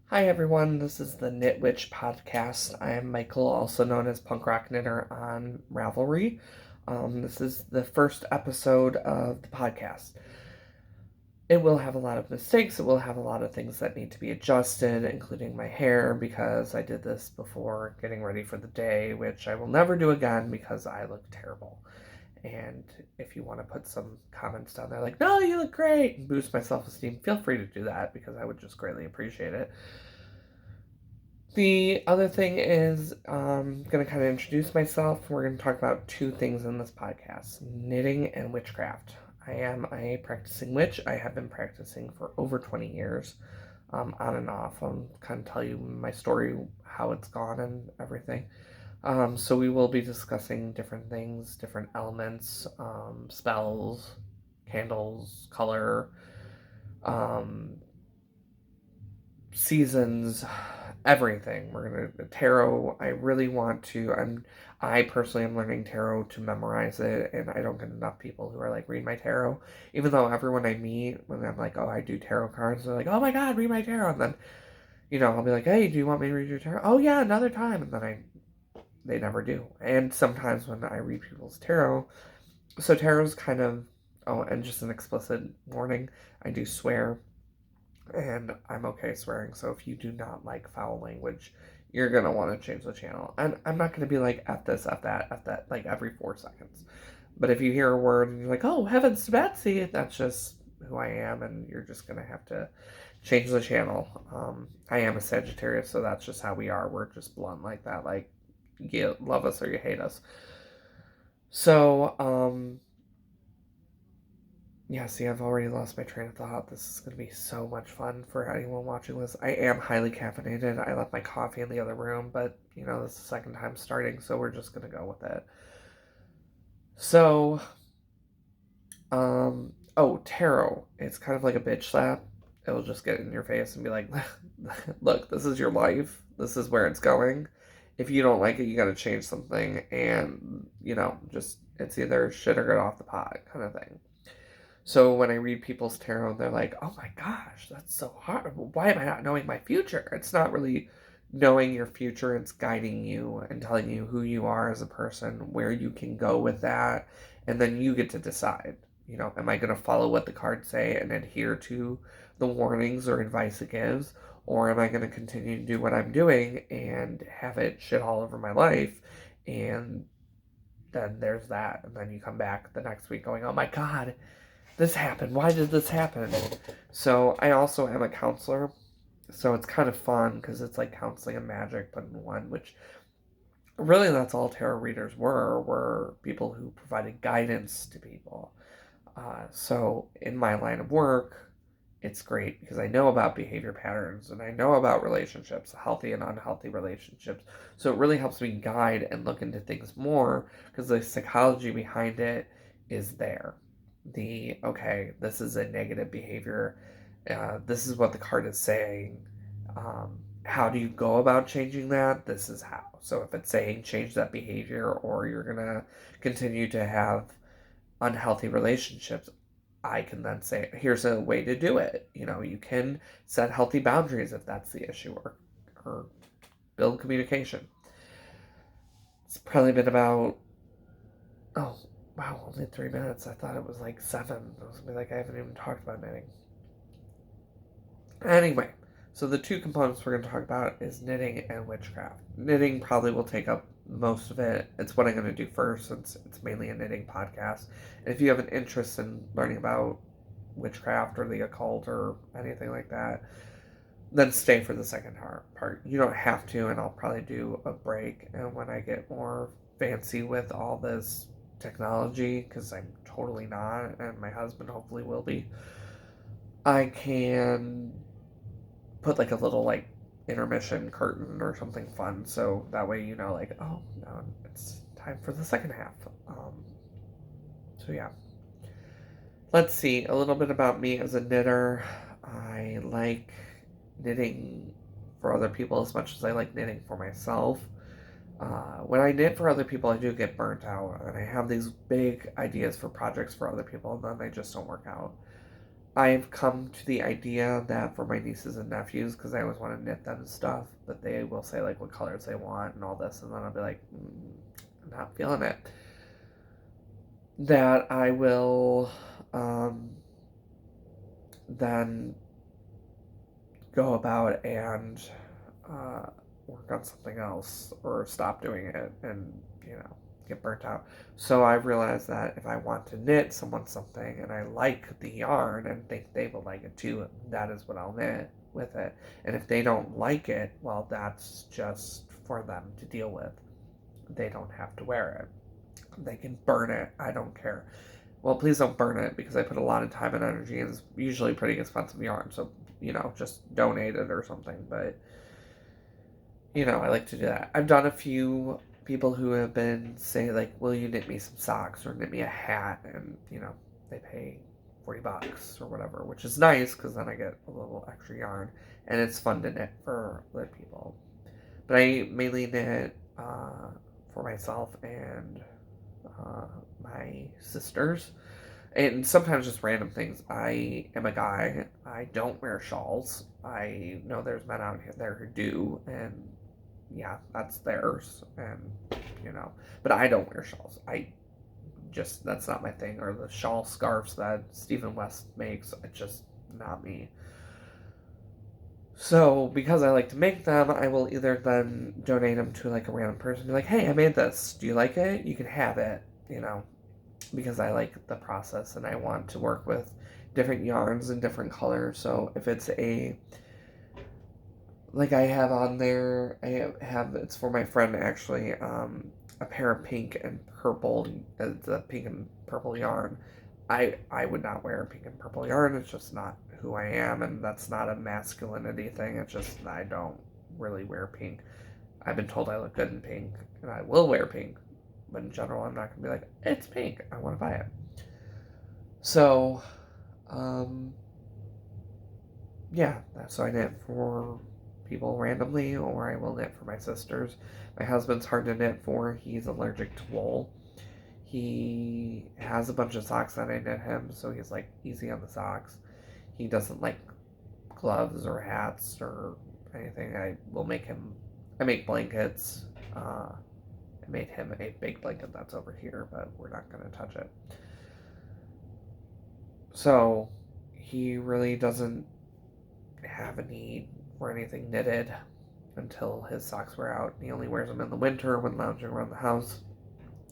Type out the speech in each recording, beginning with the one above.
Hi everyone, this is the Knit Witch podcast. I am Michael, also known as Punk Rock Knitter on Ravelry. This is the first episode of the podcast. It will have a lot of mistakes, it will have a lot of things that need to be adjusted, including my hair, because I did this before getting ready for the day, which I will never do again because I look terrible. And if you want to put some comments down there like, no, you look great, and boost my self esteem, feel free to do that because I would just greatly appreciate it. The other thing is, I'm going to kind of introduce myself. We're going to talk about two things in this podcast: knitting and witchcraft. I am a practicing witch. I have been practicing for over 20 years, on and off. I'll kind of tell you my story, how it's gone, and everything. So we will be discussing different things, different elements, spells, candles, color, um, seasons, everything. We're gonna tarot. I really want to. I personally am learning tarot to memorize it, and I don't get enough people who are like, read my tarot. Even though everyone I meet, when I'm like, oh, I do tarot cards, they're like, oh my god, read my tarot. And then, I'll be like, hey, do you want me to read your tarot? Oh yeah, another time. And then they never do. And sometimes when I read people's tarot, so tarot's kind of, oh, and just an explicit warning, I do swear, and I'm okay swearing. So if you do not like foul language, you're gonna want to change the channel. And I'm not gonna be like F this, F that, like every 4 seconds. But if you hear a word and you're like, oh heavens to Betsy, that's just who I am, and you're just gonna have to change the channel. I am a Sagittarius, so that's just how we are. We're just blunt like that. Like, you love us or you hate us. So, yeah, see, I've already lost my train of thought. This is going to be so much fun for anyone watching this. I am highly caffeinated. I left my coffee in the other room, but, this is the second time starting, so we're just going to go with it. So, oh, tarot. It's kind of like a bitch slap. It'll just get in your face and be like, look, this is your life. This is where it's going. If you don't like it, you got to change something. And, just, it's either shit or get off the pot kind of thing. So when I read people's tarot, they're like, oh my gosh, that's so hard. Why am I not knowing my future? It's not really knowing your future, it's guiding you and telling you who you are as a person, where you can go with that, and then you get to decide. Am I going to follow what the cards say and adhere to the warnings or advice it gives? Or am I going to continue to do what I'm doing and have it shit all over my life? And then there's that. And then you come back the next week going, oh my God, this happened. Why did this happen? So I also am a counselor. So it's kind of fun because it's like counseling and magic, but in one, which really that's all tarot readers were people who provided guidance to people. So in my line of work, it's great because I know about behavior patterns and I know about relationships, healthy and unhealthy relationships. So it really helps me guide and look into things more because the psychology behind it is there. Okay, this is a negative behavior. This is what the card is saying. How do you go about changing that? This is how. So if it's saying change that behavior or you're going to continue to have unhealthy relationships, I can then say, here's a way to do it. You can set healthy boundaries if that's the issue, or build communication. It's probably been about, oh, wow, only 3 minutes. I thought it was like 7. I was gonna be like, I haven't even talked about knitting. Anyway, so the two components we're going to talk about is knitting and witchcraft. Knitting probably will take up most of it. It's what I'm going to do first since it's mainly a knitting podcast. And if you have an interest in learning about witchcraft or the occult or anything like that, then stay for the second part. You don't have to, and I'll probably do a break. And when I get more fancy with all this technology, because I'm totally not, and my husband hopefully will be, I can put like a little like intermission curtain or something fun, so that way like, oh no, it's time for the second half. So yeah, let's see a little bit about me as a knitter. I like knitting for other people as much as I like knitting for myself. When I knit for other people, I do get burnt out, and I have these big ideas for projects for other people, and then they just don't work out. I've come to the idea that for my nieces and nephews, because I always want to knit them stuff, but they will say like what colors they want and all this, and then I'll be like, I'm not feeling it. That I will then go about and work on something else or stop doing it and, get burnt out. So I realized that if I want to knit someone something and I like the yarn and think they will like it too, that is what I'll knit with it. And if they don't like it, well, that's just for them to deal with. They don't have to wear it. They can burn it. I don't care. Well, please don't burn it because I put a lot of time and energy and it's usually pretty expensive yarn. So, just donate it or something. But, I like to do that. I've done a few people who have been saying, like, will you knit me some socks or knit me a hat? And, they pay $40 or whatever, which is nice because then I get a little extra yarn. And it's fun to knit for other people. But I mainly knit for myself and my sisters, and sometimes just random things. I am a guy. I don't wear shawls. I know there's men out there who do, and yeah, that's theirs, and but I don't wear shawls. That's not my thing. Or the shawl scarves that Stephen West makes, it's just not me. So, because I like to make them, I will either then donate them to like a random person, be like, hey, I made this. Do you like it? You can have it, because I like the process and I want to work with different yarns and different colors. So, if it's like I have on there, it's for my friend actually, a pair of pink and purple, the pink and purple yarn. I would not wear pink and purple yarn. It's just not who I am, and that's not a masculinity thing. It's just I don't really wear pink. I've been told I look good in pink, and I will wear pink, but in general, I'm not gonna be like, it's pink. I want to buy it. So, yeah. So I knit for people randomly, or I will knit for my sisters. My husband's hard to knit for. He's allergic to wool. He has a bunch of socks that I knit him, so he's like easy on the socks. He doesn't like gloves or hats or anything. I make blankets. I made him a big blanket that's over here, but we're not going to touch it. So he really doesn't have a need for anything knitted until his socks wear out. He only wears them in the winter when lounging around the house.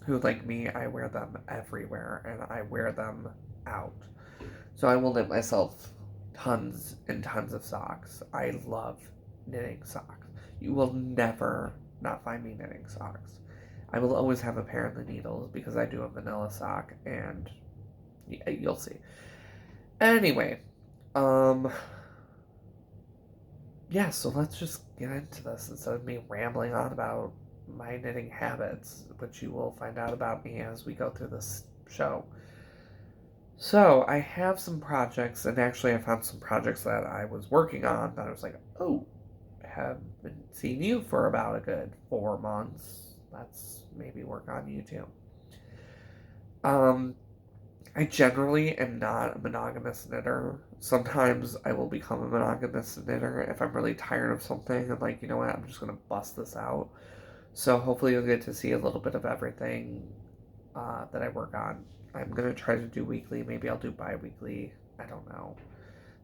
Who, like me, I wear them everywhere, and I wear them out. So I will knit myself tons and tons of socks. I love knitting socks. You will never not find me knitting socks. I will always have a pair of the needles because I do a vanilla sock, and you'll see. Anyway, yeah, so let's just get into this instead of me rambling on about my knitting habits, which you will find out about me as we go through this show. So, I have some projects, and actually I found some projects that I was working on that I was like, oh, I haven't seen you for about a good 4 months. Let's maybe work on you too. I generally am not a monogamous knitter. Sometimes I will become a monogamous knitter if I'm really tired of something and like, you know what, I'm just going to bust this out. So hopefully you'll get to see a little bit of everything that I work on. I'm going to try to do weekly. Maybe I'll do bi-weekly. I don't know.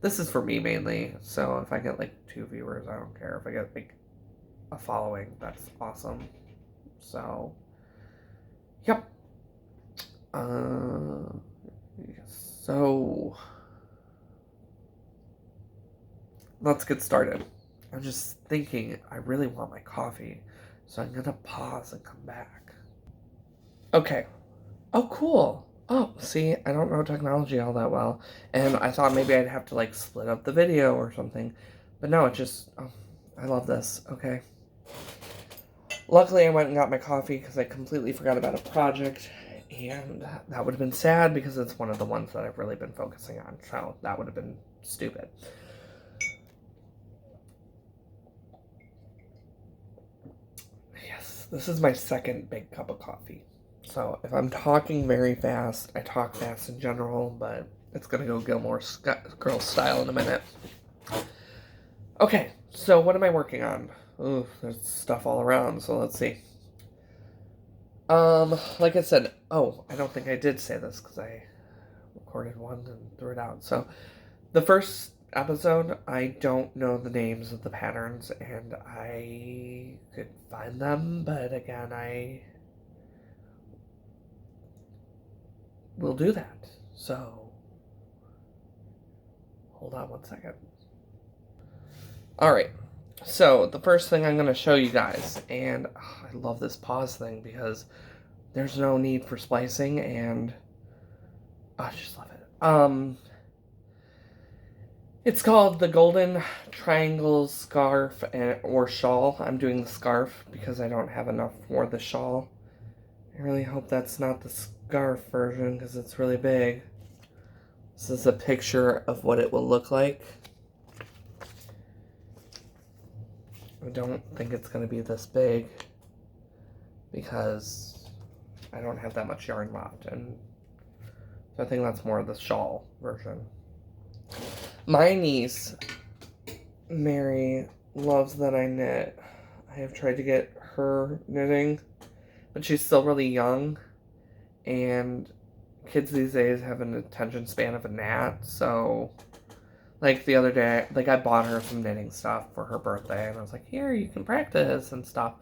This is for me mainly. So if I get like 2 viewers, I don't care. If I get like a following, that's awesome. So, yep. So, let's get started. I'm just thinking I really want my coffee. So I'm going to pause and come back. Okay. Oh, cool. Oh, see, I don't know technology all that well. And I thought maybe I'd have to, like, split up the video or something. But no, I love this. Okay. Luckily, I went and got my coffee because I completely forgot about a project. And that would have been sad because it's one of the ones that I've really been focusing on. So that would have been stupid. Yes, this is my second big cup of coffee. So if I'm talking very fast, I talk fast in general, but It's going to go Gilmore Girls style in a minute. Okay, so what am I working on? Ooh, there's stuff all around, so let's see. Like I said, I don't think I did say this because I recorded one and threw it out. So, the first episode, I don't know the names of the patterns, and I could find them, but again, I will do that. So, hold on one second. Alright, so the first thing I'm going to show you guys, and I love this pause thing because there's no need for splicing, and I just love it. It's called the Golden Triangle Scarf or Shawl. I'm doing the scarf because I don't have enough for the shawl. I really hope that's not the scarf version because it's really big. This is a picture of what it will look like. I don't think it's going to be this big because I don't have that much yarn left, and so I think that's more of the shawl version. My niece, Mary, loves that I knit. I have tried to get her knitting, but she's still really young, and kids these days have an attention span of a gnat, so like the other day, like I bought her some knitting stuff for her birthday, and I was like, here, you can practice and stuff.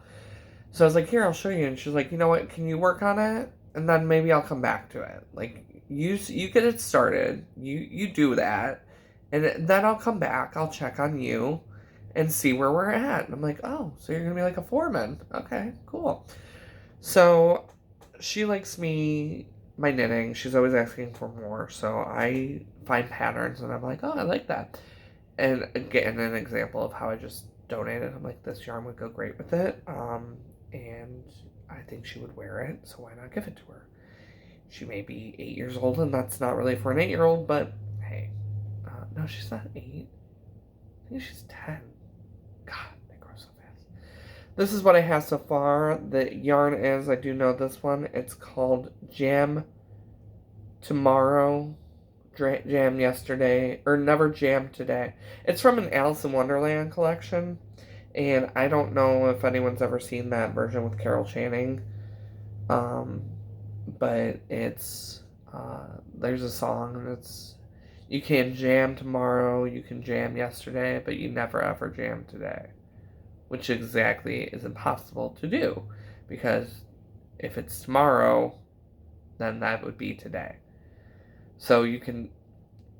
So I was like, here, I'll show you. And she's like, you know what, can you work on it? And then maybe I'll come back to it. Like, you get it started. You do that. And then I'll come back. I'll check on you and see where we're at. And I'm like, oh, so you're going to be like a foreman. Okay, cool. So she likes my knitting. She's always asking for more. So I find patterns and I'm like, oh, I like that. And again, an example of how I just donated. I'm like, this yarn would go great with it. And I think she would wear it. So why not give it to her? She may be 8 years old, and that's not really for an 8-year-old, but hey. No, she's not 8. I think she's 10. God, they grow so fast. This is what I have so far. The yarn is, I do know this one. It's called Jam Tomorrow, Jam Yesterday, or Never Jam Today. It's from an Alice in Wonderland collection, and I don't know if anyone's ever seen that version with Carol Channing. But it's, there's a song, and it's, you can jam tomorrow, you can jam yesterday, but you never ever jam today. Which exactly is impossible to do, because if it's tomorrow, then that would be today. So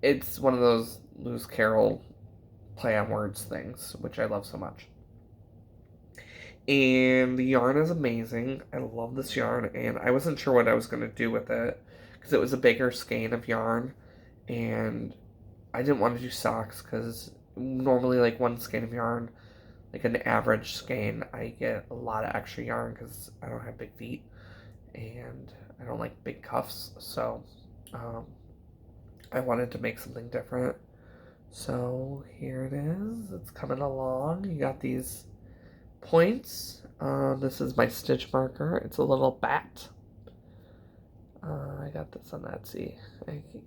it's one of those Lewis Carroll play on words things, which I love so much. And the yarn is amazing. I love this yarn, and I wasn't sure what I was going to do with it because it was a bigger skein of yarn, and I didn't want to do socks because normally, like, one skein of yarn, like an average skein, I get a lot of extra yarn because I don't have big feet and I don't like big cuffs, so I wanted to make something different. So here it is. It's coming along. You got these points. This is my stitch marker. It's a little bat. I got this on Etsy.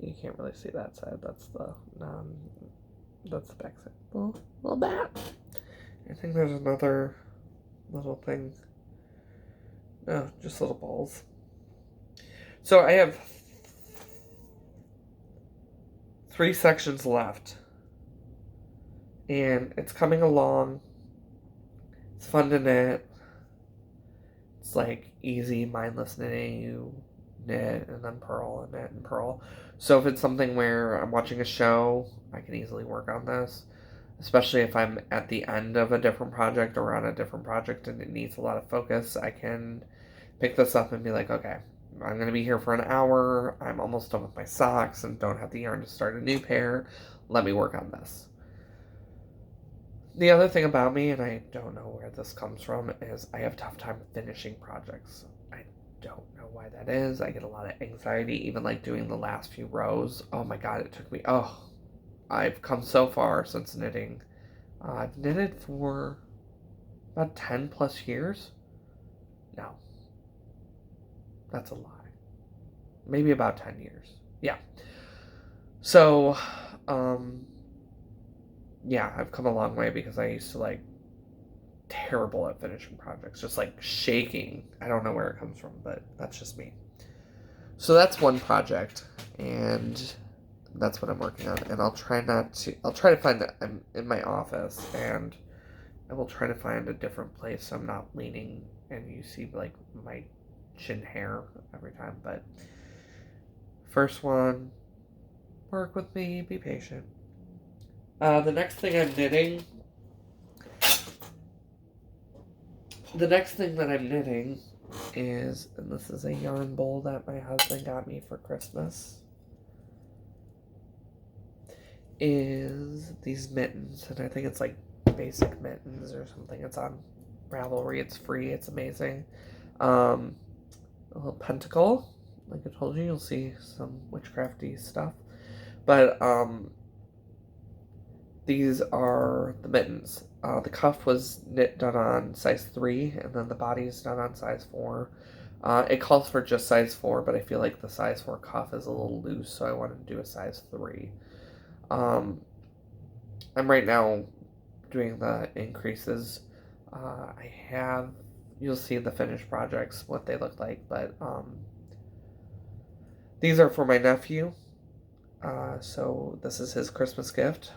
You can't really see that side. That's the back side. Little bat. I think there's another little thing. No, just little balls. So I have 3 sections left, and it's coming along. It's fun to knit. It's like easy, mindless knitting. You knit and then purl and knit and purl. So if it's something where I'm watching a show, I can easily work on this. Especially if I'm at the end of a different project or on a different project and it needs a lot of focus, I can pick this up and be like, okay, I'm going to be here for an hour. I'm almost done with my socks and don't have the yarn to start a new pair. Let me work on this. The other thing about me, and I don't know where this comes from, is I have a tough time finishing projects. I don't know why that is. I get a lot of anxiety, even like doing the last few rows. Oh my god, it took me, I've come so far since knitting. I've knitted for about 10 plus years. No. That's a lie. Maybe about 10 years. Yeah. So, um, yeah, I've come a long way because I used to like terrible at finishing projects, just like shaking. I don't know where it comes from, but that's just me. So that's one project, and that's what I'm working on. And I'll try to find that I'm in my office, and I will try to find a different place so I'm not leaning and you see like my chin hair every time. But first one, work with me, be patient. The next thing I'm knitting, the next thing that I'm knitting is, and this is a yarn bowl that my husband got me for Christmas, is these mittens. And I think it's like basic mittens or something. It's on Ravelry. It's free. It's amazing. A little pentacle. Like I told you, you'll see some witchcrafty stuff. But these are the mittens. The cuff was done on size 3, and then the body is done on size 4. It calls for just size 4, but I feel like the size 4 cuff is a little loose, so I wanted to do a size 3. I'm right now doing the increases. You'll see the finished projects, what they look like, but these are for my nephew. So this is his Christmas gift,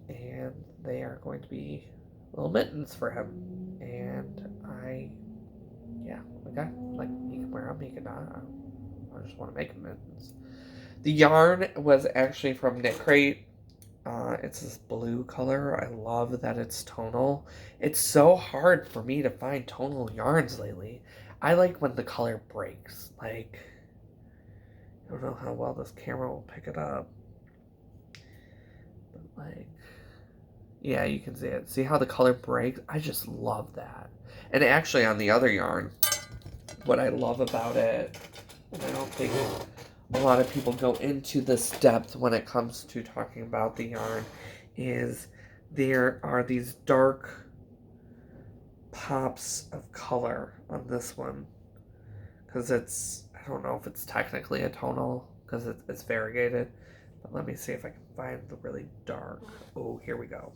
and they are going to be little mittens for him. And yeah, okay, like he can wear them, he can not. I just want to make him mittens. The yarn was actually from Knit Crate. It's this blue color. I love that it's tonal. It's so hard for me to find tonal yarns lately. I like when the color breaks. Like, I don't know how well this camera will pick it up. But like, yeah, you can see it. See how the color breaks? I just love that. And actually on the other yarn, what I love about it, and I don't think a lot of people go into this depth when it comes to talking about the yarn, is there are these dark pops of color on this one. Because I don't know if it's technically a tonal, because it's variegated. But let me see if I can find the really dark. Oh, here we go.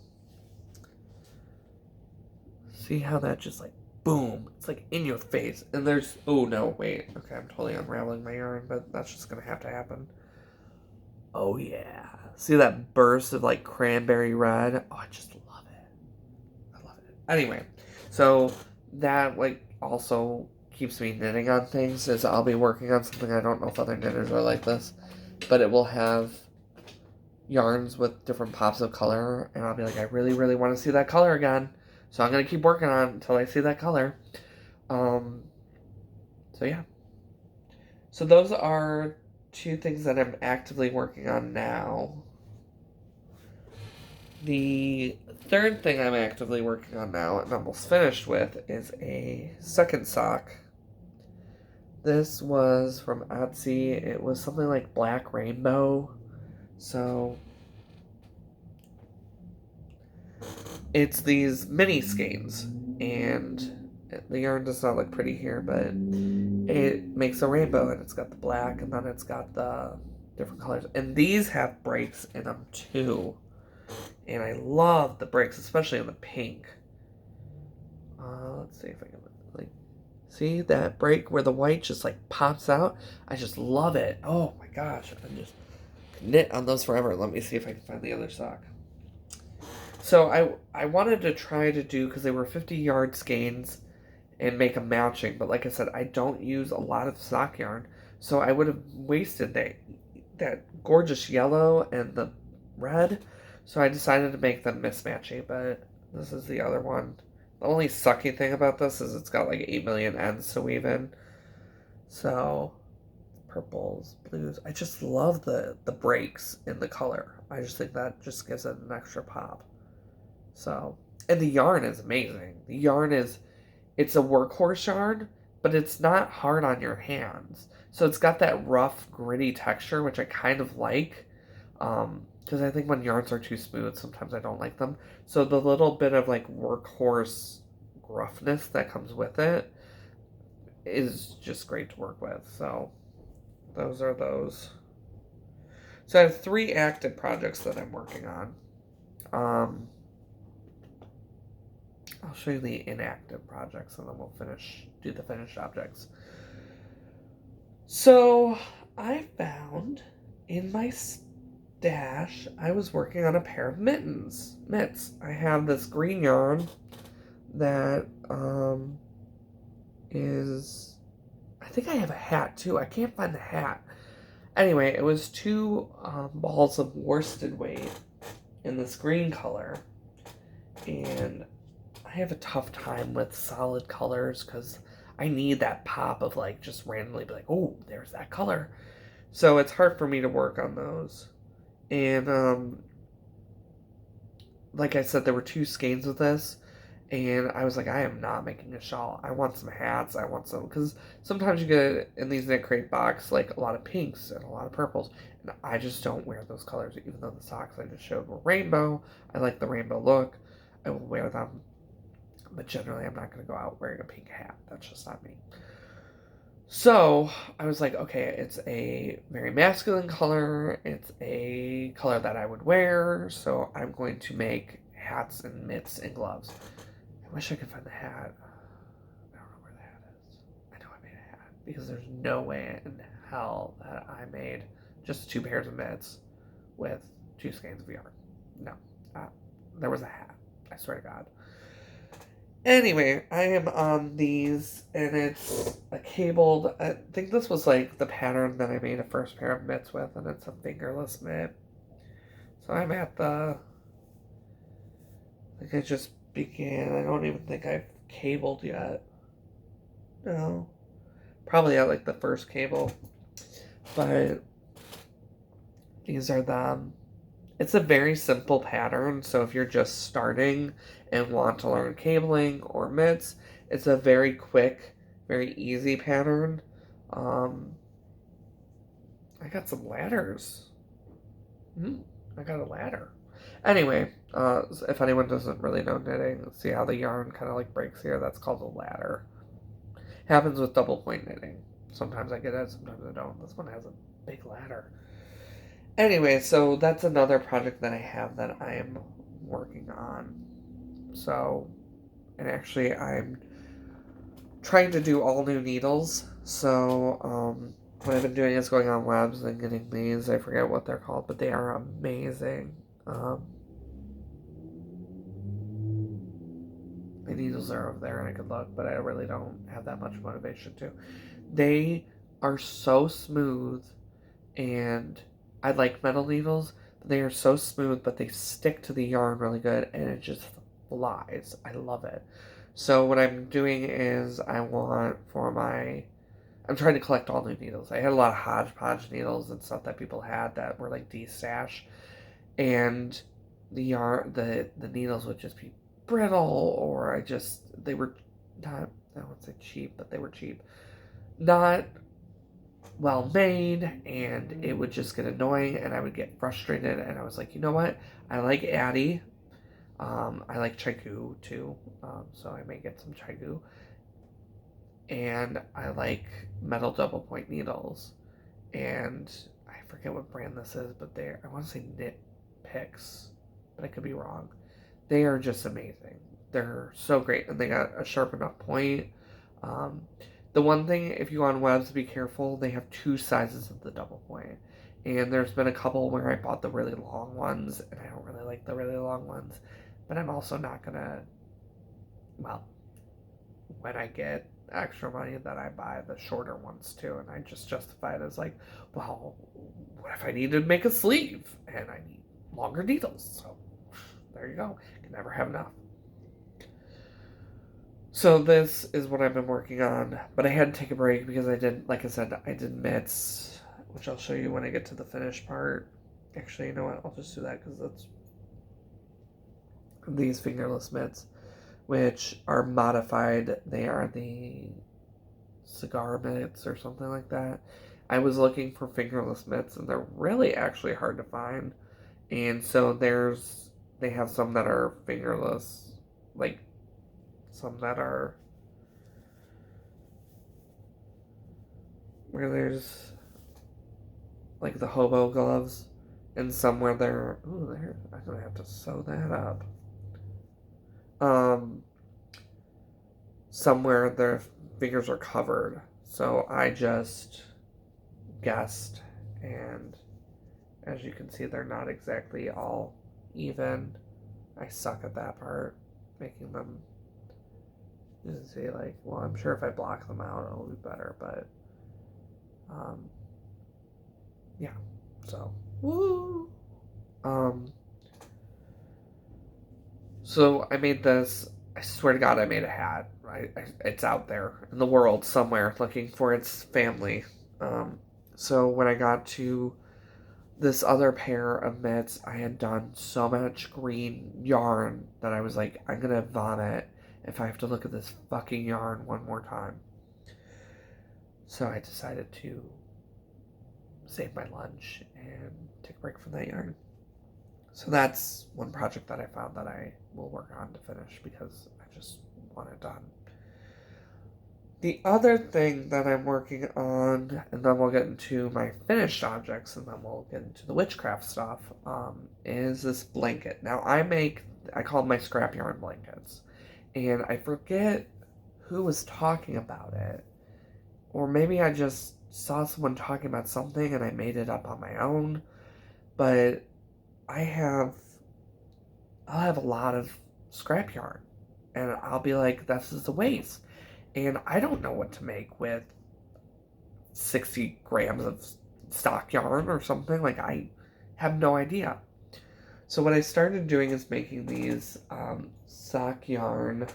See how that just like, boom, it's like in your face. And there's, oh no, wait. Okay, I'm totally unraveling my yarn, but that's just going to have to happen. Oh yeah. See that burst of like cranberry red? Oh, I just love it. I love it. Anyway, so that like also keeps me knitting on things, is I'll be working on something. I don't know if other knitters are like this, but it will have yarns with different pops of color, and I'll be like, I really, really want to see that color again. So I'm going to keep working on it until I see that color. So yeah. So those are 2 things that I'm actively working on now. The third thing I'm actively working on now and almost finished with is a second sock. This was from Etsy. It was something like Black Rainbow. So it's these mini skeins, and the yarn does not look pretty here, but it makes a rainbow, and it's got the black, and then it's got the different colors. And these have breaks in them too, and I love the breaks, especially in the pink. Let's see if I can like see that break where the white just like pops out. I just love it. Oh my gosh, I just knit on those forever. Let me see if I can find the other sock. So I wanted to try to do, because they were 50-yard skeins, and make them matching. But like I said, I don't use a lot of sock yarn, so I would have wasted that gorgeous yellow and the red. So I decided to make them mismatchy. But this is the other one. The only sucky thing about this is it's got like 8 million ends to weave in. So purples, blues. I just love the breaks in the color. I just think that just gives it an extra pop. So, and the yarn is amazing. The yarn it's a workhorse yarn, but it's not hard on your hands. So it's got that rough, gritty texture, which I kind of like. Because I think when yarns are too smooth, sometimes I don't like them. So the little bit of like workhorse gruffness that comes with it is just great to work with. So those are those. So I have 3 active projects that I'm working on. Um, I'll show you the inactive projects and then we'll do the finished objects. So I found in my stash, I was working on a pair of mitts. I have this green yarn that is, I think I have a hat too. I can't find the hat. Anyway, it was 2 balls of worsted weight in this green color, and I have a tough time with solid colors because I need that pop of like just randomly be like, oh, there's that color. So it's hard for me to work on those. And like I said, there were 2 skeins of this, and I was like, I am not making a shawl. I want some hats. I want some, because sometimes you get in these knit crate box like a lot of pinks and a lot of purples, and I just don't wear those colors. Even though the socks I just showed were rainbow, I like the rainbow look. I will wear them, but generally I'm not going to go out wearing a pink hat. That's just not me. So I was like, okay, it's a very masculine color. It's a color that I would wear. So I'm going to make hats and mitts and gloves. I wish I could find the hat. I don't know where the hat is. I know I made a hat because there's no way in hell that I made just 2 pairs of mitts with 2 skeins of yarn. No, there was a hat. I swear to God. Anyway, I am on these, and it's a cabled, I think this was like the pattern that I made a first pair of mitts with, and it's a fingerless mitt. So I'm at I think I just began, I don't even think I've cabled yet. No. Probably at like the first cable. But these are them. It's a very simple pattern, so if you're just starting and want to learn cabling or mitts, it's a very quick, very easy pattern. I got some ladders. I got a ladder. Anyway, if anyone doesn't really know knitting, see how the yarn kind of like breaks here? That's called a ladder. Happens with double point knitting. Sometimes I get it, sometimes I don't. This one has a big ladder. Anyway, so that's another project that I have that I am working on. So, and actually I'm trying to do all new needles. So, what I've been doing is going on webs and getting these. I forget what they're called, but they are amazing. The needles are over there and I could look, but I really don't have that much motivation to. They are so smooth, and I like metal needles. They are so smooth, but they stick to the yarn really good, and it just flies. I love it. So what I'm doing is I'm trying to collect all new needles. I had a lot of hodgepodge needles and stuff that people had that were like de-stash, and the needles would just be brittle, or they were not, I wouldn't say cheap, but they were cheap. Not well made, and it would just get annoying, and I would get frustrated, and I was like, you know what? I like Addy. I like Chaigu too, so I may get some Chaigu. And I like metal double point needles. And I forget what brand this is, but I want to say Knit Picks, but I could be wrong. They are just amazing. They're so great, and they got a sharp enough point. The one thing, if you go on webs, be careful. They have 2 sizes of the double point, and there's been a couple where I bought the really long ones, and I don't really like the really long ones. But I'm also not gonna. Well, when I get extra money, then I buy the shorter ones too, and I just justify it as like, well, what if I need to make a sleeve and I need longer needles? So there you go. Can never have enough. So this is what I've been working on, but I had to take a break because like I said, I did mitts, which I'll show you when I get to the finished part. Actually, you know what? I'll just do that because that's these fingerless mitts, which are modified. They are the cigar mitts or something like that. I was looking for fingerless mitts, and they're really actually hard to find. And so they have some that are fingerless, like some that are where there's like the hobo gloves. And somewhere they're, ooh, there, I'm gonna have to sew that up. Um, Somewhere their fingers are covered. So I just guessed, and as you can see, they're not exactly all even. I suck at that part, making them, you can see, like, well, I'm sure if I block them out, it'll be better, but, um, yeah, so, woo! Um, so I made this, I swear to God, I made a hat, right? It's out there in the world somewhere looking for its family. So when I got to this other pair of mitts, I had done so much green yarn that I was like, I'm gonna vomit if I have to look at this fucking yarn one more time. So I decided to save my lunch and take a break from that yarn. So that's one project that I found that I will work on to finish because I just want it done. The other thing that I'm working on, and then we'll get into my finished objects, and then we'll get into the witchcraft stuff, is this blanket. Now, I call them my scrap yarn blankets, and I forget who was talking about it, or maybe I just saw someone talking about something and I made it up on my own, but I'll have a lot of scrap yarn, and I'll be like, this is a waste. And I don't know what to make with 60 grams of stock yarn or something. Like, I have no idea. So what I started doing is making these sock yarn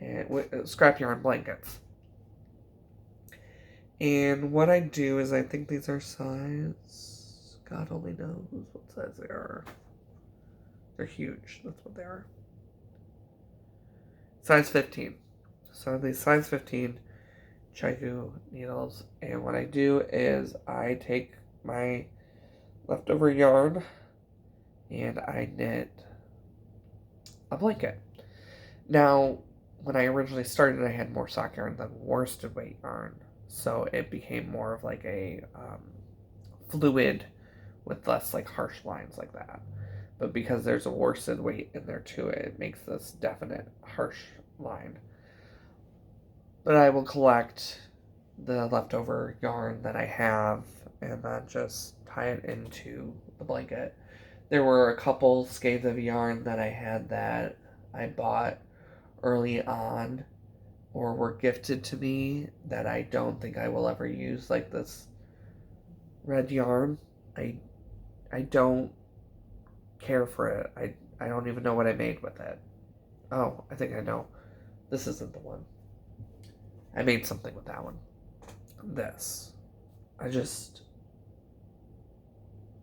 and scrap yarn blankets. And what I do is I think these are size, God only knows what size they are. They're huge. That's what they are. Size 15. So these size 15 Chiku needles, and what I do is I take my leftover yarn and I knit a blanket. Now, when I originally started, I had more sock yarn than worsted weight yarn, so it became more of like a fluid with less like harsh lines like that. But because there's a worsted weight in there too, it makes this definite harsh line. But I will collect the leftover yarn that I have and then just tie it into the blanket. There were a couple skeins of yarn that I had that I bought early on or were gifted to me that I don't think I will ever use, like this red yarn. I don't care for it. I don't even know what I made with it. Oh, I think I know. This isn't the one. I made something with that one. This.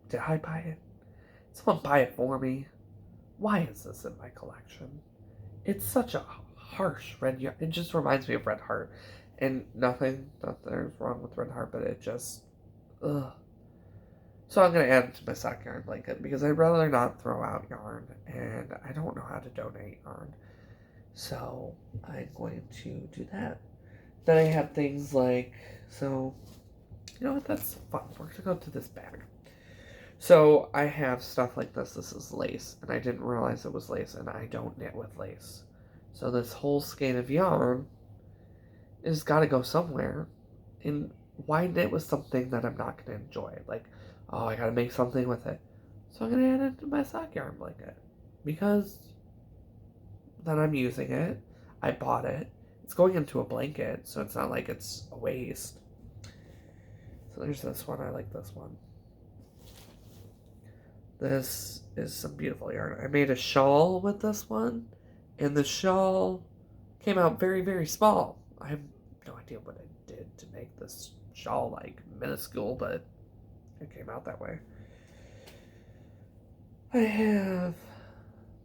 Did I buy it? Someone buy it for me. Why is this in my collection? It's such a harsh red yarn. It just reminds me of Red Heart. And nothing there's wrong with Red Heart, but it just, ugh. So I'm going to add it to my sock yarn blanket because I'd rather not throw out yarn, and I don't know how to donate yarn. So I'm going to do that. Then I have things like, so, you know what, that's fun. We're going to go to this bag. So I have stuff like this. This is lace, and I didn't realize it was lace, and I don't knit with lace. So this whole skein of yarn has got to go somewhere. And why knit with something that I'm not going to enjoy? Like, oh, I got to make something with it. So I'm going to add it to my sock yarn blanket. Because then I'm using it. I bought it. It's going into a blanket, so it's not like it's a waste. So there's this one. I like this one. This is some beautiful yarn. I made a shawl with this one, and the shawl came out very, very small. I have no idea what I did to make this shawl like minuscule, but it came out that way. I have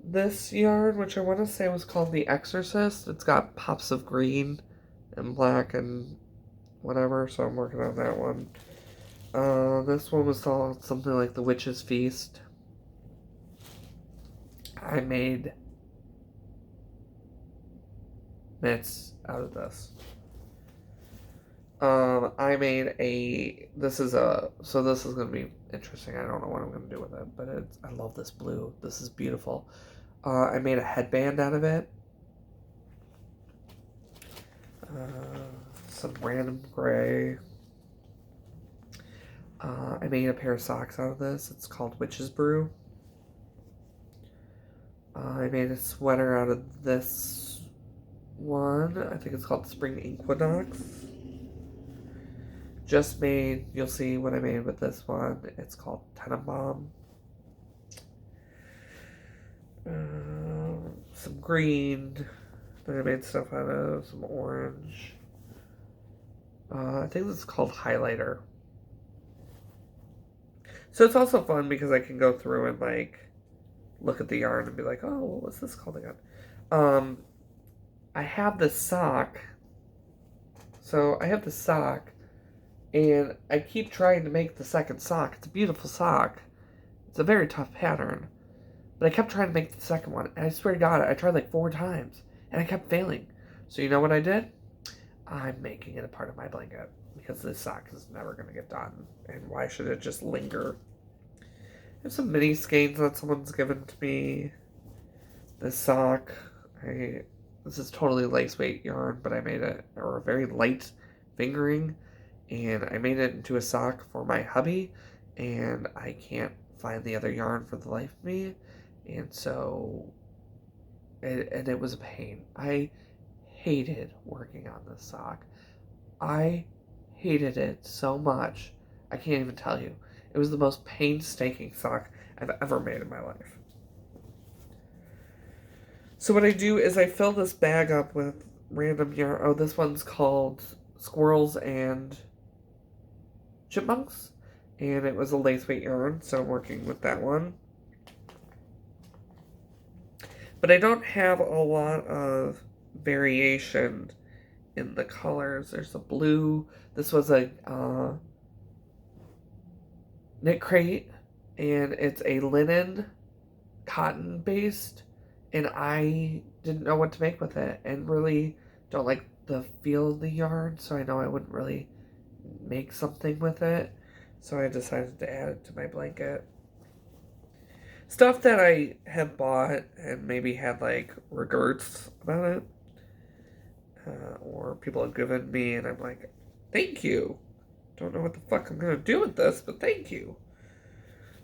this yarn, which I want to say was called The Exorcist. It's got pops of green and black and whatever, so I'm working on that one. This one was called something like The Witch's Feast. I made mitts out of this. I made this is going to be interesting. I don't know what I'm going to do with it, but I love this blue. This is beautiful. I made a headband out of it. Some random gray. I made a pair of socks out of this. It's called Witch's Brew. I made a sweater out of this one. I think it's called Spring Equinox. Just made, you'll see what I made with this one. It's called Tenenbaum. Some green that I made stuff out of. Some orange. I think this is called Highlighter. So it's also fun because I can go through and like look at the yarn and be like, oh, what was this called again? I have this sock. So I have this sock, and I keep trying to make the second sock. It's a beautiful sock. It's a very tough pattern. But I kept trying to make the second one, and I swear to God, I tried like 4 times, and I kept failing. So you know what I did? I'm making it a part of my blanket, because this sock is never going to get done. And why should it just linger? I have some mini skeins that someone's given to me. This sock, this is totally lace weight yarn, but I made it, or a very light fingering, and I made it into a sock for my hubby, and I can't find the other yarn for the life of me, and so, and it was a pain. I hated working on this sock. I hated it so much, I can't even tell you. It was the most painstaking sock I've ever made in my life. So what I do is I fill this bag up with random yarn. Oh, this one's called Squirrels and Chipmunks. And it was a lace weight yarn, so I'm working with that one. But I don't have a lot of variation in the colors. There's a blue. This was a knit crate, and it's a linen cotton based, and I didn't know what to make with it, and really don't like the feel of the yarn, so I know I wouldn't really make something with it, so I decided to add it to my blanket. Stuff that I have bought and maybe had like regrets about it, or people have given me, and I'm like, thank you. Don't know what the fuck I'm gonna do with this, but thank you.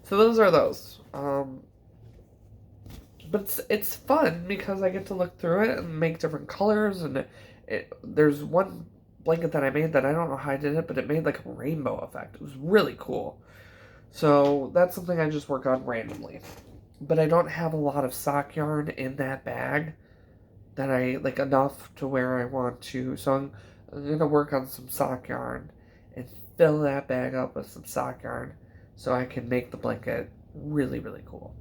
So those are those. But it's fun because I get to look through it and make different colors, and there's one blanket that I made that I don't know how I did it, but it made like a rainbow effect. It was really cool. So that's something I just work on randomly. But I don't have a lot of sock yarn in that bag that I like enough to where I want to. So I'm going to work on some sock yarn and fill that bag up with some sock yarn so I can make the blanket really, really cool.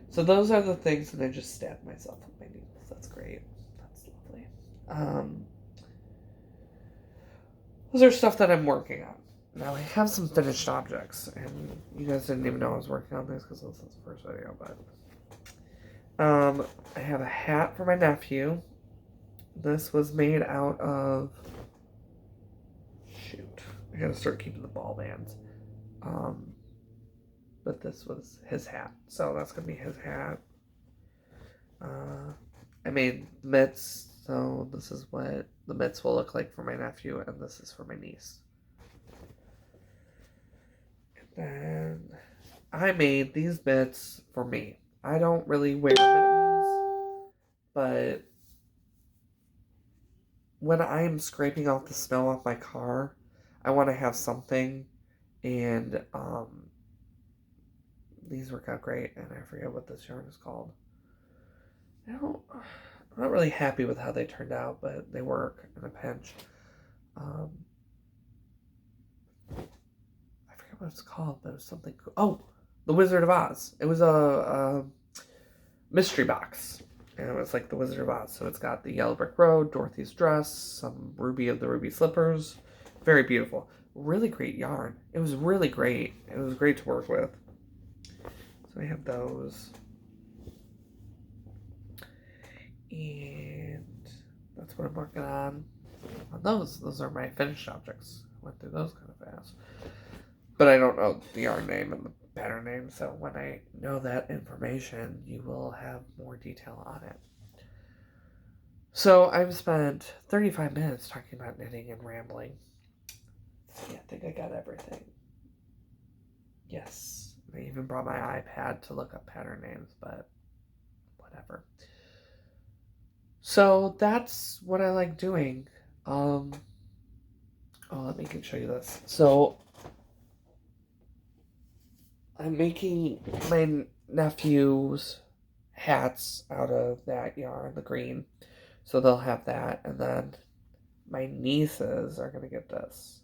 So those are the things, and I just stabbed myself with my needles. That's great. That's lovely. Those are stuff that I'm working on. Now I have some finished objects, and you guys didn't even know I was working on this because this is the first video, but I have a hat for my nephew. This was made out of, shoot, I gotta start keeping the ball bands. But this was his hat, so that's gonna be his hat. I made mitts, so this is what the mitts will look like for my nephew, and this is for my niece. And then I made these mitts for me. I don't really wear mittens, but when I'm scraping off the snow off my car, I want to have something, and these work out great, and I forget what this yarn is called. I'm not really happy with how they turned out, but they work in a pinch. I forget what it's called, but it was something cool. Oh, The Wizard of Oz. It was a mystery box, and it was like The Wizard of Oz. So it's got the Yellow Brick Road, Dorothy's dress, some Ruby of the Ruby Slippers. Very beautiful. Really great yarn. It was really great. It was great to work with. So I have those. And that's what I'm working on. on those. Those are my finished objects. Went through those kind of fast. But I don't know the yarn name and the pattern name, so when I know that information, you will have more detail on it. So I've spent 35 minutes talking about knitting and rambling. Yeah, I think I got everything. Yes. I even brought my iPad to look up pattern names, but whatever. So that's what I like doing. Let me show you this. So I'm making my nephew's hats out of that yarn, the green. So they'll have that, and then my nieces are gonna get this.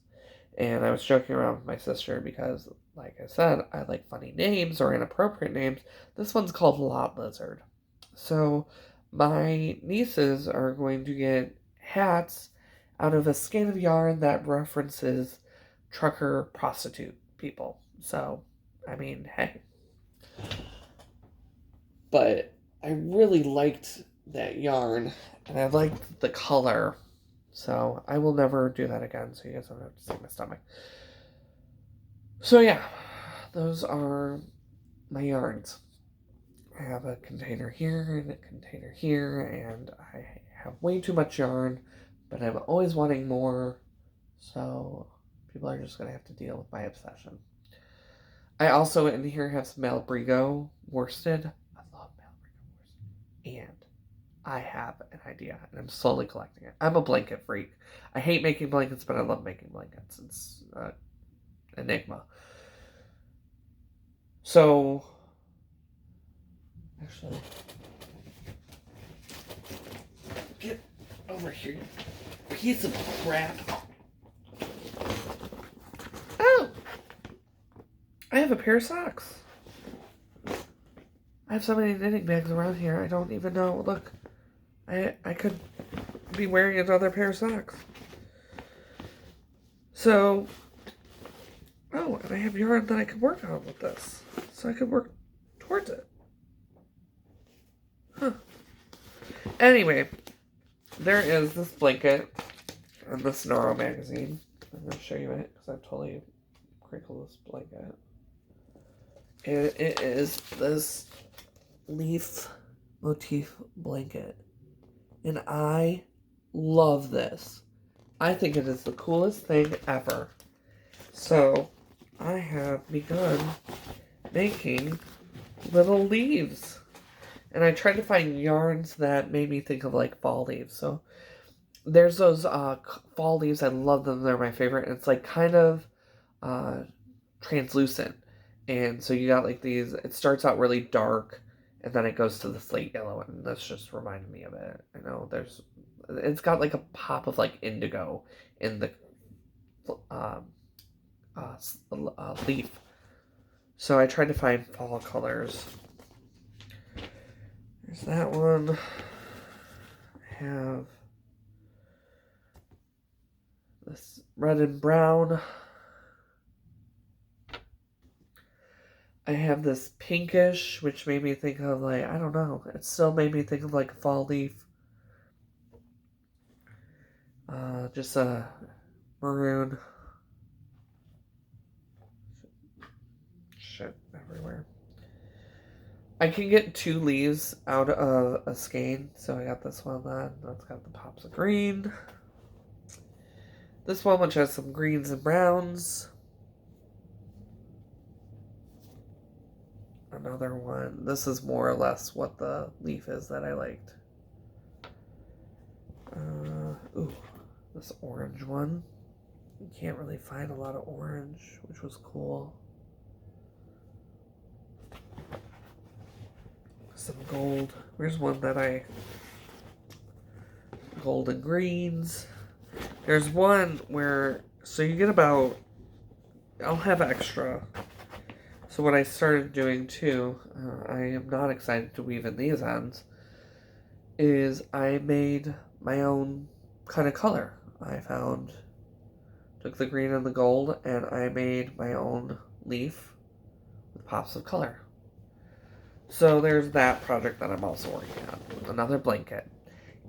And I was joking around with my sister because, like I said, I like funny names or inappropriate names. This one's called Lot Lizard. So my nieces are going to get hats out of a skein of yarn that references trucker prostitute people. So, I mean, hey. But I really liked that yarn, and I liked the color. So I will never do that again, so you guys don't have to see my stomach. So yeah, those are my yarns. I have a container here and a container here, and I have way too much yarn, but I'm always wanting more, so people are just going to have to deal with my obsession. I also in here have some Malabrigo worsted. I love Malabrigo worsted. And I have an idea, and I'm slowly collecting it. I'm a blanket freak. I hate making blankets, but I love making blankets. It's enigma. So, actually, get over here, you piece of crap. Oh! I have a pair of socks. I have so many knitting bags around here, I don't even know. Look, I could be wearing another pair of socks. So, oh, and I have yarn that I could work on with this. So I could work towards it. Huh. Anyway, there is this blanket in the Snarl magazine. I'm going to show you it because I've totally crinkled this blanket. And it is this leaf motif blanket. And I love this. I think it is the coolest thing ever. So, I have begun making little leaves. And I tried to find yarns that made me think of like fall leaves. So, there's those fall leaves. I love them. They're my favorite. And it's like kind of translucent. And so you got like these, it starts out really dark. And then it goes to the slate yellow, and that's just reminded me of it. I know it's got like a pop of like indigo in the leaf. So I tried to find fall colors. There's that one. I have this red and brown. I have this pinkish, which made me think of like, I don't know. It still made me think of like a fall leaf. Just a maroon. Shit everywhere. I can get 2 leaves out of a skein. So I got this one then. That's got the pops of green. This one which has some greens and browns. Another one. This is more or less what the leaf is that I liked. Ooh, this orange one. You can't really find a lot of orange, which was cool. Some gold. Here's one that gold and greens. There's one where, so you get about, I'll have extra. So what I started doing too, I am not excited to weave in these ends, is I made my own kind of color. Took the green and the gold, and I made my own leaf with pops of color. So there's that project that I'm also working on. Another blanket.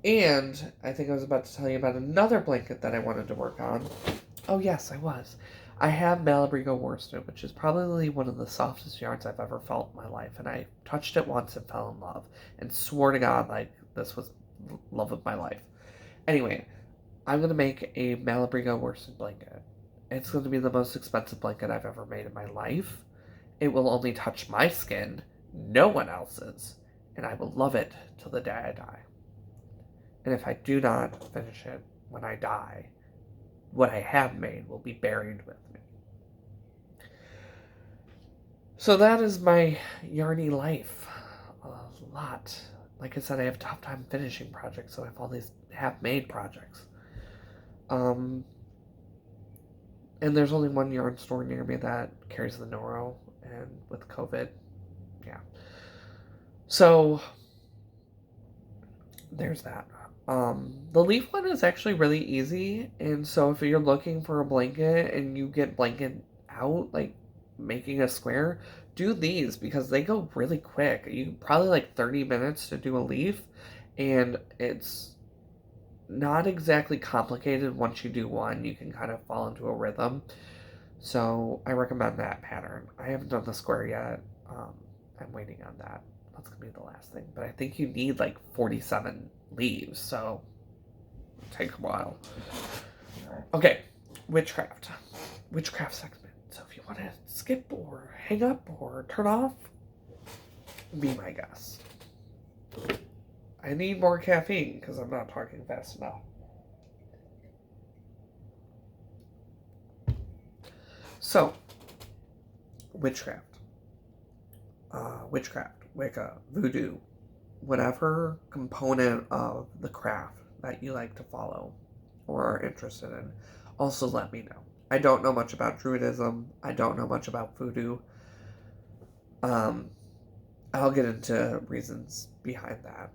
And I think I was about to tell you about another blanket that I wanted to work on. Oh, yes, I was. I have Malabrigo worsted, which is probably one of the softest yarns I've ever felt in my life. And I touched it once and fell in love. And swore to God, like, this was love of my life. Anyway, I'm going to make a Malabrigo worsted blanket. It's going to be the most expensive blanket I've ever made in my life. It will only touch my skin, no one else's. And I will love it till the day I die. And if I do not finish it when I die, what I have made will be buried with me. So that is my yarny life. A lot. Like I said, I have a tough time finishing projects, so I have all these half-made projects. And there's only one yarn store near me that carries the Noro, and with COVID, yeah. So there's that. The leaf one is actually really easy, and so if you're looking for a blanket and you get blanket out, like making a square, do these because they go really quick. You probably like 30 minutes to do a leaf, and it's not exactly complicated. Once you do one, you can kind of fall into a rhythm. So I recommend that pattern. I haven't done the square yet. I'm waiting on that. That's gonna be the last thing. But I think you need like 47 leaves, so it'll take a while. Okay, witchcraft. Witchcraft segment. So if you want to skip or hang up or turn off, be my guest. I need more caffeine because I'm not talking fast enough. So, witchcraft. Witchcraft, Wicca, voodoo, whatever component of the craft that you like to follow or are interested in, also let me know. I don't know much about Druidism. I don't know much about voodoo. I'll get into reasons behind that.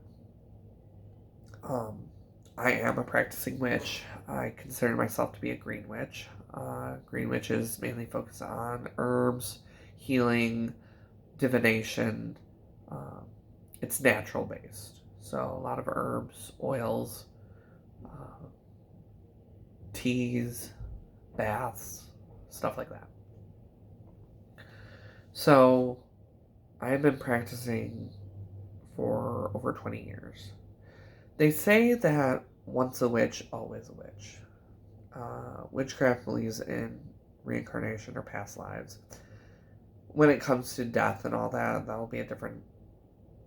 I am a practicing witch. I consider myself to be a green witch. Green witches mainly focus on herbs, healing, divination. It's natural based. So a lot of herbs, oils, teas, baths, stuff like that. So I have been practicing for over 20 years. They say that once a witch, always a witch. Witchcraft believes in reincarnation or past lives. When it comes to death and all that, that will be a different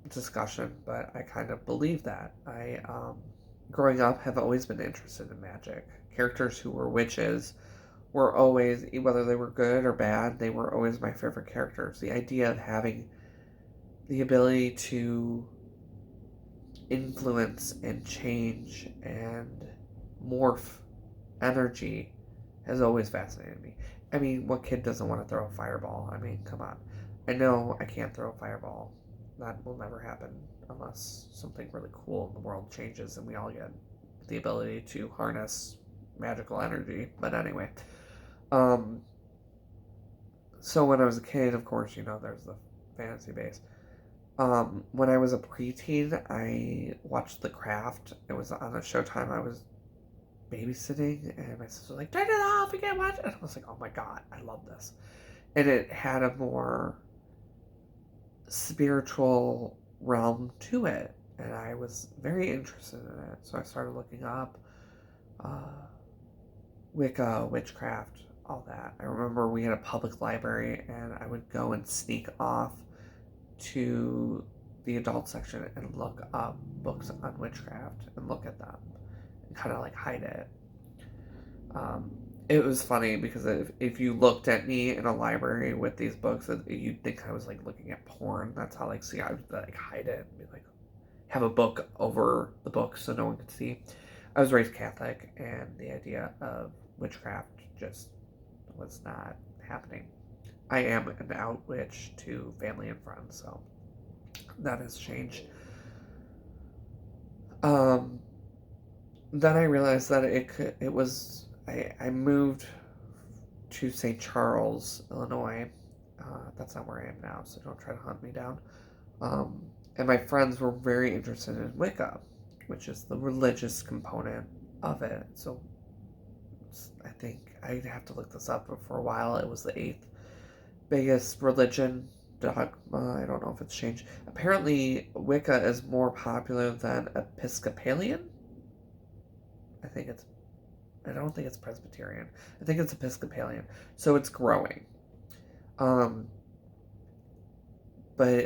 discussion, but I kind of believe that. Growing up, have always been interested in magic. Characters who were witches were always, whether they were good or bad, they were always my favorite characters. The idea of having the ability to influence and change and morph energy has always fascinated me. I mean, what kid doesn't want to throw a fireball? I mean, come on. I know I can't throw a fireball. That will never happen unless something really cool in the world changes and we all get the ability to harness magical energy. But anyway, so when I was a kid, of course, there's the fantasy base. When I was a preteen, I watched The Craft. It was on a Showtime. I was babysitting, and my sister was like, "Turn it off! You can't watch it." And I was like, "Oh my god, I love this!" And it had a more spiritual realm to it, and I was very interested in it. So I started looking up Wicca, witchcraft, all that. I remember we had a public library, and I would go and sneak off to the adult section and look up books on witchcraft and look at them and kind of like hide it. It was funny because if you looked at me in a library with these books, you'd think I was like looking at porn. That's how I would like hide it and be like, have a book over the book so no one could see. I was raised Catholic, and the idea of witchcraft just was not happening. I am an out witch to family and friends, so that has changed. Then I realized that I moved to St. Charles, Illinois. That's not where I am now, so don't try to hunt me down. And my friends were very interested in Wicca, which is the religious component of it. So I think I'd have to look this up, but for a while it was the eighth biggest religion dogma. I don't know if it's changed. Apparently, Wicca is more popular than Episcopalian. I think it's. I don't think it's Presbyterian. I think it's Episcopalian. So it's growing. But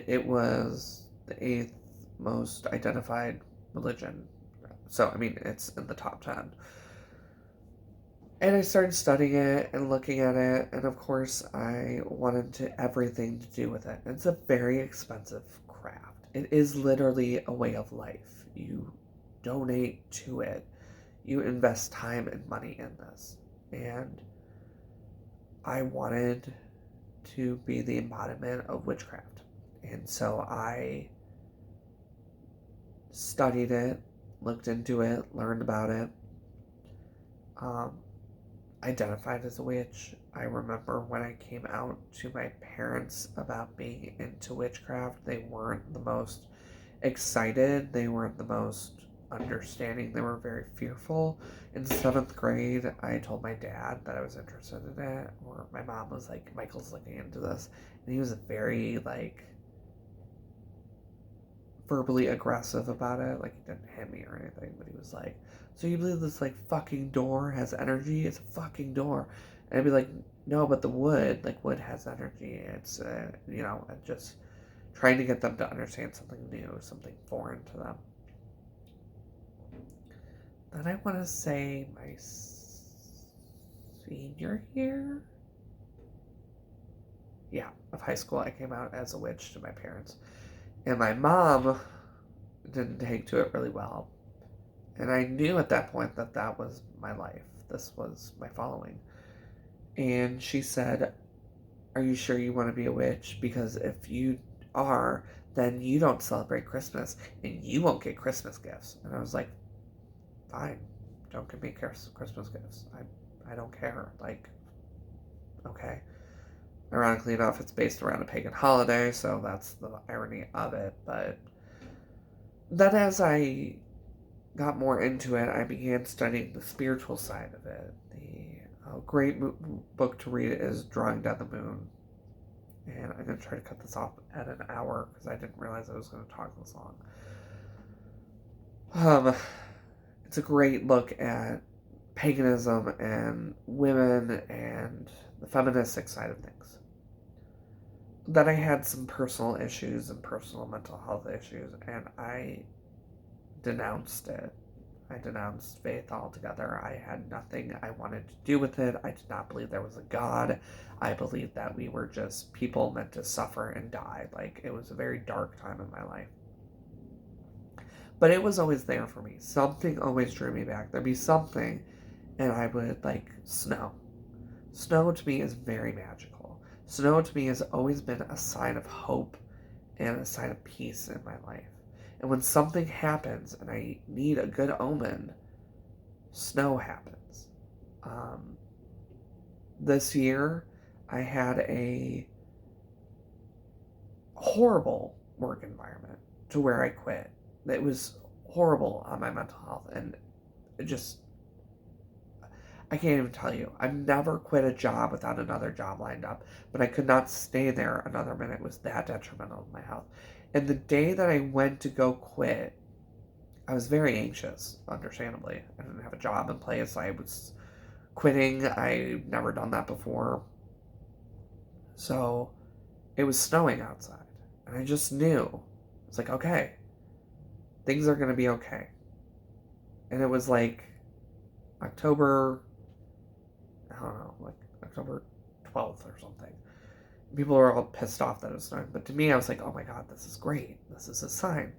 it was the eighth most identified religion. So, I mean, it's in the top 10. And I started studying it and looking at it, and of course, I wanted everything to do with it. It's a very expensive craft. It is literally a way of life. You donate to it, you invest time and money in this. And I wanted to be the embodiment of witchcraft. And so I studied it, looked into it, learned about it. Identified as a witch. I remember when I came out to my parents about being into witchcraft, they weren't the most excited, they weren't the most understanding, they were very fearful. In 7th grade, I told my dad that I was interested in it, or my mom was like, Michael's looking into this, and he was very, like, verbally aggressive about it. Like, he didn't hit me or anything, but he was like, so you believe this, like, fucking door has energy? It's a fucking door. And I'd be like, no, but the wood, like, wood has energy. It's, just trying to get them to understand something new, something foreign to them. Then I want to say my senior year? Yeah, of high school, I came out as a witch to my parents. And my mom didn't take to it really well. And I knew at that point that that was my life. This was my following. And she said, are you sure you want to be a witch? Because if you are, then you don't celebrate Christmas and you won't get Christmas gifts. And I was like, fine, don't give me Christmas gifts. I don't care. Like, okay. Ironically enough, it's based around a pagan holiday, so that's the irony of it. But then as I got more into it, I began studying the spiritual side of it. The great book to read is Drawing Down the Moon. And I'm going to try to cut this off at an hour because I didn't realize I was going to talk this long. It's a great look at paganism and women and the feministic side of things. Then I had some personal issues and personal mental health issues, and I denounced it. I denounced faith altogether. I had nothing I wanted to do with it. I did not believe there was a God. I believed that we were just people meant to suffer and die. Like, it was a very dark time in my life. But it was always there for me. Something always drew me back. There'd be something, and I would, like, snow. Snow to me is very magical. Snow to me has always been a sign of hope and a sign of peace in my life. And when something happens and I need a good omen, snow happens. This year, I had a horrible work environment to where I quit. It was horrible on my mental health, and it just, I can't even tell you. I've never quit a job without another job lined up, but I could not stay there another minute. It was that detrimental to my health. And the day that I went to go quit, I was very anxious, understandably. I didn't have a job in place. I was quitting. I'd never done that before. So it was snowing outside. And I just knew. It's like, okay, things are going to be okay. And it was like October, I don't know, like October 12th or something. People were all pissed off that it was snowing. But to me, I was like, oh my God, this is great. This is a sign.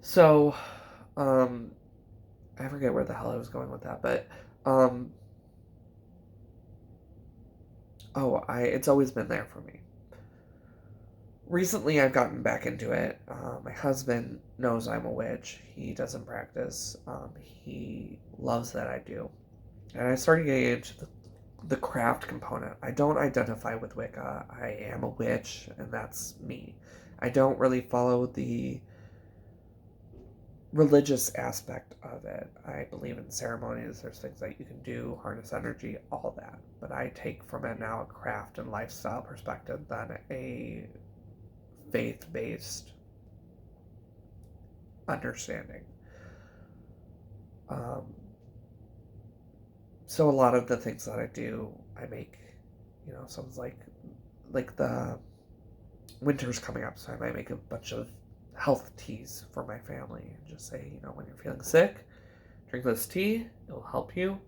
So, I forget where the hell I was going with that, but, it's always been there for me. Recently, I've gotten back into it. My husband knows I'm a witch. He doesn't practice. He loves that I do. And I started getting into the craft component. I don't identify with Wicca. I am a witch, and that's me. I don't really follow the religious aspect of it. I believe in ceremonies. There's things that you can do, harness energy, all that. But I take from it now a craft and lifestyle perspective than a faith-based understanding. So a lot of the things that I do, I make, someone's like the winter's coming up, so I might make a bunch of health teas for my family and just say, when you're feeling sick, drink this tea, it'll help you.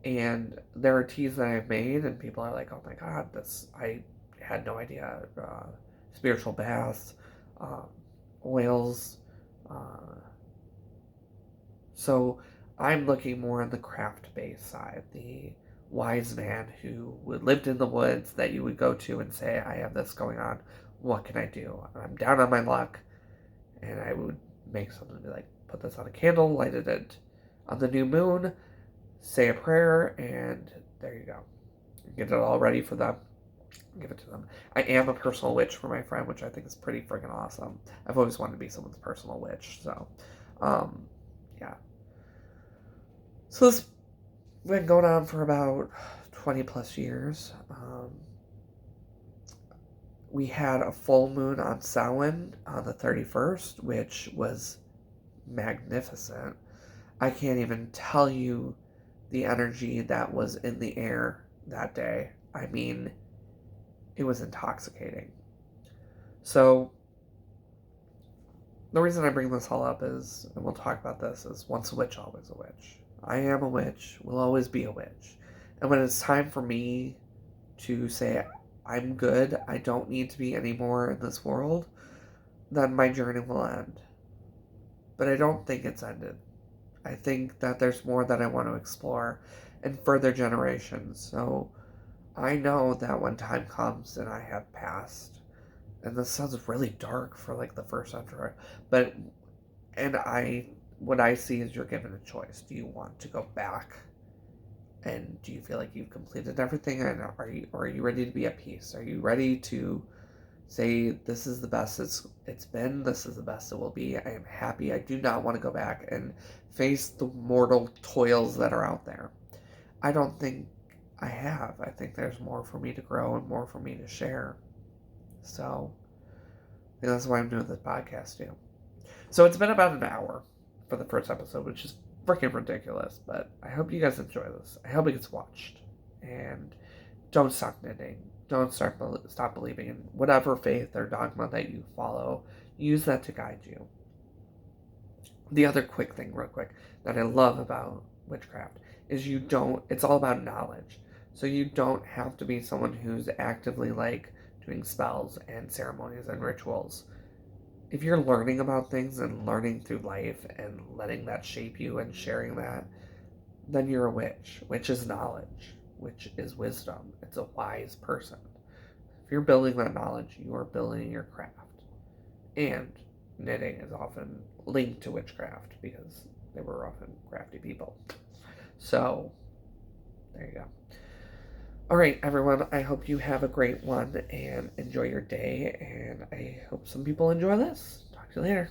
And there are teas that I've made, and people are like, oh my god, I had no idea. Spiritual baths, oils. So I'm looking more on the craft-based side, the wise man who lived in the woods that you would go to and say, I have this going on, what can I do? I'm down on my luck, and I would make something to be like, put this on a candle, lighted it on the new moon, say a prayer, and there you go. Get it all ready for them, give it to them. I am a personal witch for my friend, which I think is pretty freaking awesome. I've always wanted to be someone's personal witch, so, yeah. So this has been going on for about 20 plus years. We had a full moon on Samhain on the 31st, which was magnificent. I can't even tell you the energy that was in the air that day. I mean, it was intoxicating. So, the reason I bring this all up is, and we'll talk about this, is once a witch, always a witch. I am a witch, will always be a witch. And when it's time for me to say, I'm good, I don't need to be anymore in this world, then my journey will end. But I don't think it's ended. I think that there's more that I want to explore in further generations. So I know that when time comes and I have passed, and this sounds really dark for like the first intro, but what I see is you're given a choice. Do you want to go back? And do you feel like you've completed everything? And are you ready to be at peace? Are you ready to say, this is the best it's been, this is the best it will be, I am happy, I do not want to go back and face the mortal toils that are out there? I don't think I have. I think there's more for me to grow and more for me to share. So, I think that's why I'm doing this podcast too. So it's been about an hour for the first episode, which is freaking ridiculous, but I hope you guys enjoy this. I hope it gets watched. And don't stop knitting. Don't stop believing in whatever faith or dogma that you follow. Use that to guide you. The other quick thing, real quick, that I love about witchcraft is it's all about knowledge. So you don't have to be someone who's actively like doing spells and ceremonies and rituals. If you're learning about things and learning through life and letting that shape you and sharing that, then you're a witch. Witch is knowledge, which is wisdom. It's a wise person. If you're building that knowledge, you are building your craft. And knitting is often linked to witchcraft because they were often crafty people. So, there you go. All right, everyone, I hope you have a great one and enjoy your day, and I hope some people enjoy this. Talk to you later.